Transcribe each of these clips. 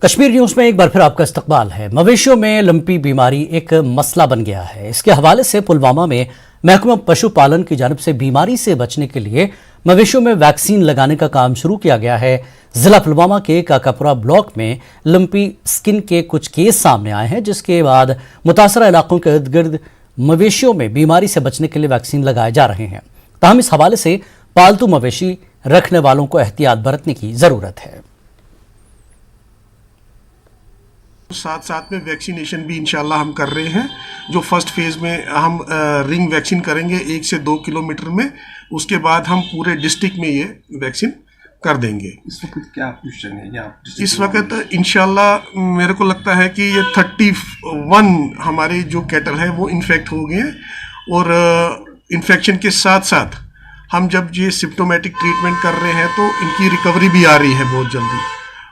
Kashmir news में एक बार फिर आपका इस्तकबाल है। मवेशियों में लंपी बीमारी एक मसला बन गया है। इसके हवाले से पुलवामा में महकमा पशुपालन की जानिब से बीमारी से बचने के लिए मवेशियों में वैक्सीन लगाने का काम शुरू किया गया है। जिला पुलवामा के काकापुरा ब्लॉक में लंपी स्किन के कुछ केस सामने आए हैं, जिसके बाद मुतासरा इलाकों के इर्द गिर्द मवेशियों में बीमारी से बचने के लिए वैक्सीन लगाए जा रहे हैं। ताहम इस हवाले से पालतू मवेशी रखने वालों को एहतियात बरतने की जरूरत है। साथ साथ में वैक्सीनेशन भी इंशाल्लाह हम कर रहे हैं। जो फर्स्ट फेज में हम रिंग वैक्सीन करेंगे 1 से 2 किलोमीटर में, उसके बाद हम पूरे डिस्ट्रिक्ट में ये वैक्सीन कर देंगे। इस वक्त क्या पोजीशन है यहाँ? इस वक्त इंशाल्लाह मेरे को लगता है कि ये 31 हमारे जो कैटल है वो इन्फेक्ट हो गए हैं और इन्फेक्शन के साथ साथ हम जब ये सिम्प्टोमेटिक ट्रीटमेंट कर रहे हैं तो इनकी रिकवरी भी आ रही है बहुत जल्दी।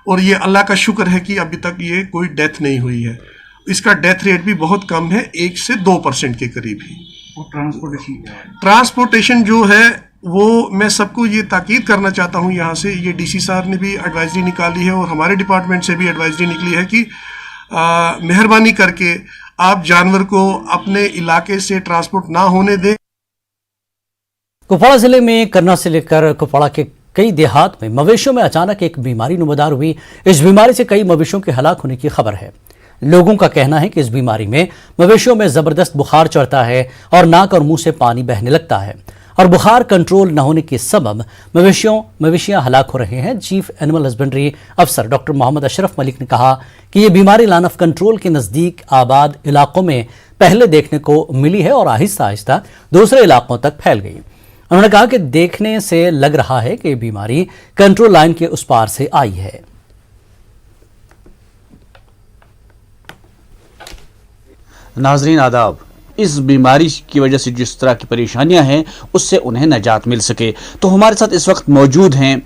और ये अल्लाह का शुक्र है कि अभी तक ये कोई डेथ नहीं हुई है। इसका डेथ रेट भी बहुत कम है, 1 से 2% के करीब ही। और ट्रांसपोर्टेशन जो है वो मैं सबको ये ताकीद करना चाहता हूँ यहाँ से, ये डीसी साहब ने भी एडवाइजरी निकाली है और हमारे डिपार्टमेंट से भी एडवाइजरी निकली है कि मेहरबानी करके आप जानवर को अपने इलाके से ट्रांसपोर्ट ना होने दें। कुपवाड़ा जिले में करना से लेकर कुपवाड़ा के कई देहात में मवेशियों में अचानक एक बीमारी नुमादार हुई। इस बीमारी से कई मवेशियों के हलाक होने की खबर है। लोगों का कहना है कि इस बीमारी में मवेशियों में जबरदस्त बुखार चढ़ता है और नाक और मुंह से पानी बहने लगता है और बुखार कंट्रोल न होने के सबब मवेशियां हलाक हो रहे हैं। चीफ एनिमल हस्बेंड्री अफसर डॉक्टर मोहम्मद अशरफ मलिक ने कहा कि यह बीमारी लाइन ऑफ कंट्रोल के नजदीक आबाद इलाकों में पहले देखने को मिली है और आहिस्ता आहिस्ता दूसरे इलाकों तक फैल गई। उन्होंने कहा कि देखने से लग रहा है कि बीमारी कंट्रोल लाइन के उस पार से आई है। नाजरीन आदाब, इस बीमारी की वजह से जिस तरह की परेशानियां हैं उससे उन्हें निजात मिल सके तो हमारे साथ इस वक्त मौजूद हैं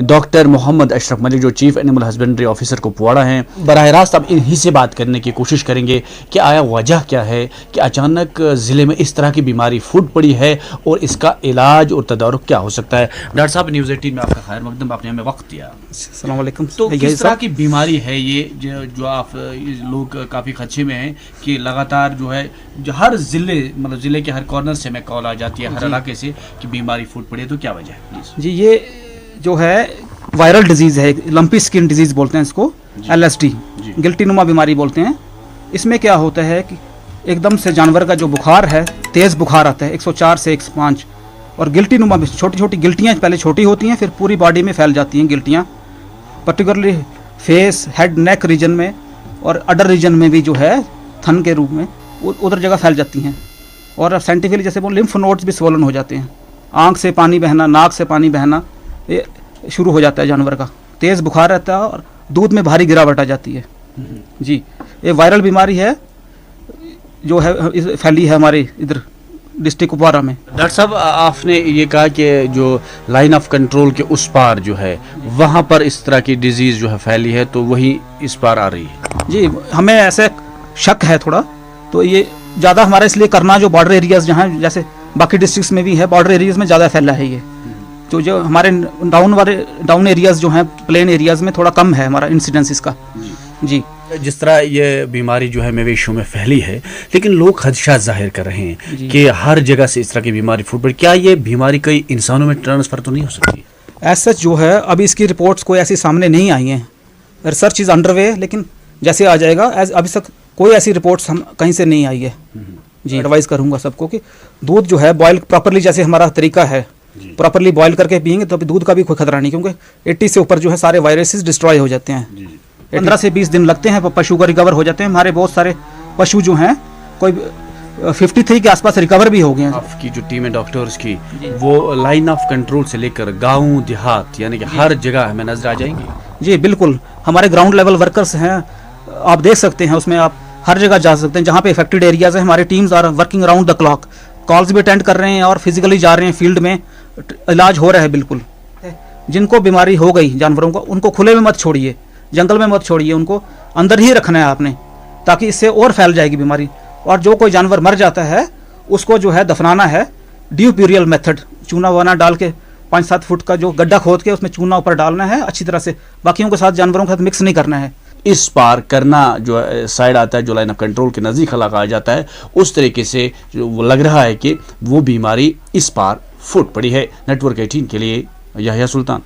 डॉक्टर मोहम्मद अशरफ मलिक, जो chief animal husbandry officer Kupwara हैं। बराह रास्त अब इन्हीं से बात करने की कोशिश करेंगे कि आया वजह क्या है कि अचानक ज़िले में इस तरह की बीमारी फूट पड़ी है और इसका इलाज और तदारुक क्या हो सकता है। डॉक्टर साहब, न्यूज़ 18 में आपका खैर मकदम, आपने हमें वक्त दिया। अस्सलाम वालेकुम। तो किस तरह की बीमारी है ये जो आप लोग काफ़ी खदशे में हैं कि लगातार जो है जो हर ज़िले मतलब ज़िले के हर कॉर्नर से हमें कॉल आ जाती है, हर इलाके से कि बीमारी फूट पड़ी है, तो क्या वजह है प्लीज़? जी, ये जो है वायरल डिजीज़ है, लंपी स्किन डिजीज़ बोलते हैं इसको, LSD, गिल्टी नुमा बीमारी बोलते हैं। इसमें क्या होता है कि एकदम से जानवर का जो बुखार है, तेज़ बुखार आता है 104 से 105, और गिल्टी नुमा भी छोटी छोटी गिल्टियाँ पहले छोटी होती हैं, फिर पूरी बॉडी में फैल जाती हैं गिल्टियाँ, particularly face, head, neck region में और अडर रीजन में भी जो है थन के रूप में उधर जगह फैल जाती हैं। और साइंटिफिकली जैसे वो लिम्फ नोड्स भी स्वोलन हो जाते हैं, आँख से पानी बहना, नाक से पानी बहना ये शुरू हो जाता है जानवर का, तेज़ बुखार रहता है और दूध में भारी गिरावट आ जाती है। जी, ये वायरल बीमारी है जो है फैली है हमारे इधर डिस्ट्रिक्ट कुपवाड़ा में। डॉक्टर साहब, आपने ये कहा कि जो लाइन ऑफ कंट्रोल के उस पार जो है वहाँ पर इस तरह की डिजीज़ जो है फैली है, तो वही इस पार आ रही है? जी, हमें ऐसे शक है थोड़ा, तो ये ज़्यादा हमारा इसलिए करना जो बॉर्डर एरियाज़ जहाँ जैसे बाकी डिस्ट्रिक्ट्स में भी है, बॉर्डर एरियाज़ में ज़्यादा फैला है ये। जो हमारे डाउन एरियाज़ जो हैं, प्लेन एरियाज़ में थोड़ा कम है हमारा इंसिडेंस इसका। जी, जिस तरह ये बीमारी जो है मवेशियों में फैली है, लेकिन लोग खदशा जाहिर कर रहे हैं कि हर जगह से इस तरह की बीमारी फूट पड़ी, क्या ये बीमारी कई इंसानों में ट्रांसफ़र तो नहीं हो सकती? ऐसा जो है अभी इसकी रिपोर्ट्स कोई ऐसी सामने नहीं आई हैं, रिसर्च इज़ अंडरवे, लेकिन जैसे आ जाएगा, अभी तक कोई ऐसी रिपोर्ट्स हम कहीं से नहीं आई है। जी, एडवाइस करूँगा सबको कि दूध जो है बॉयल प्रॉपरली, जैसे हमारा तरीका है, प्रॉपरली बॉयल करके पियेंगे तो अभी दूध का भी कोई खतरा नहीं, क्योंकि 80 से ऊपर जो है सारे वायरसेस डिस्ट्रॉय हो जाते हैं। 15 से 20 दिन लगते हैं पशु को रिकवर हो जाते हैं। हमारे बहुत सारे पशु जो हैं कोई 53 के आसपास रिकवर भी हो गए हैं। आपकी जो टीम है डॉक्टर्स की, वो लाइन ऑफ कंट्रोल से लेकर गाँव देहात यानी कि हर जगह हमें नजर आ जाएंगे? जी बिल्कुल, हमारे ग्राउंड लेवल वर्कर्स हैं, आप देख सकते हैं, उसमें आप हर जगह जा सकते हैं जहाँ पे इफेक्टेड एरियाज है। हमारी teams are working around the clock, calls भी अटेंड कर रहे हैं और फिजिकली जा रहे हैं, फील्ड में इलाज हो रहा है। बिल्कुल, जिनको बीमारी हो गई जानवरों को, उनको खुले में मत छोड़िए, जंगल में मत छोड़िए, उनको अंदर ही रखना है आपने, ताकि इससे और फैल जाएगी बीमारी। और जो कोई जानवर मर जाता है उसको जो है दफनाना है ड्यू ब्यूरियल मेथड, चूना वाना डाल के 5-7 फुट का जो गड्ढा खोद के उसमें चूना ऊपर डालना है अच्छी तरह से, बाकियों के साथ जानवरों के साथ मिक्स नहीं करना है। इस पार करना जो साइड आता है, जो लाइन ऑफ कंट्रोल के नज़दीक हला कहा जाता है, उस तरीके से जो वो लग रहा है कि वो बीमारी इस पार फूट पड़ी है। नेटवर्क 18 के लिए याह्या सुल्तान।